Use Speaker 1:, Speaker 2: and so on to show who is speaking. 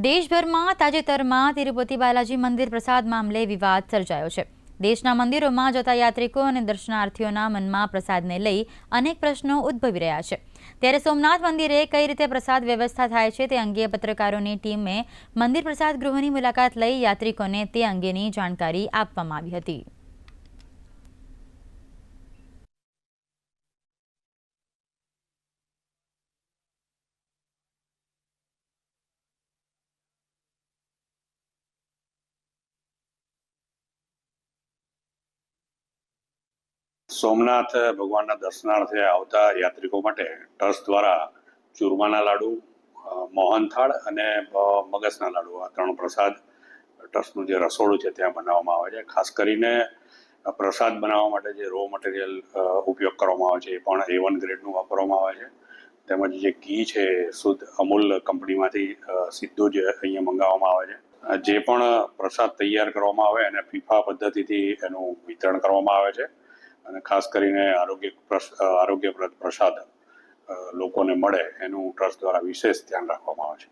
Speaker 1: દેશભરમાં તાજેતરમાં તિરુપતિ બાલાજી મંદિર પ્રસાદ મામલે વિવાદ સર્જાયો છે। દેશના મંદિરોમાં જતા યાત્રિકો અને દર્શનાર્થીઓના મનમાં પ્રસાદને લઈ અનેક પ્રશ્નો ઉદ્ભવી રહ્યા છે। ત્યારે સોમનાથ મંદિરે કઈ રીતે પ્રસાદ વ્યવસ્થા થાય છે તે અંગે પત્રકારોની ટીમે મંદિર પ્રસાદ ગૃહની મુલાકાત લઈ યાત્રિકોને તે અંગેની જાણકારી આપવામાં આવી હતી।
Speaker 2: સોમનાથ ભગવાનના દર્શનાર્થે આવતા યાત્રિકો માટે ટ્રસ્ટ દ્વારા ચૂરમાના લાડુ, મોહનથાળ અને મગસના લાડુ આ ત્રણ પ્રસાદ ટ્રસ્ટનું જે રસોડું છે ત્યાં બનાવવામાં આવે છે। ખાસ કરીને પ્રસાદ બનાવવા માટે જે રો મટીરિયલ ઉપયોગ કરવામાં આવે છે એ પણ A1 ગ્રેડનું વાપરવામાં આવે છે। તેમજ જે ઘી છે શુદ્ધ અમૂલ કંપનીમાંથી સીધું જ અહીંયા મંગાવવામાં આવે છે। જે પણ પ્રસાદ તૈયાર કરવામાં આવે અને ફીફા પદ્ધતિથી એનું વિતરણ કરવામાં આવે છે અને ખાસ કરીને આરોગ્યપ્રદ પ્રસાદ લોકોને મળે એનું ટ્રસ્ટ દ્વારા વિશેષ ધ્યાન રાખવામાં આવે છે।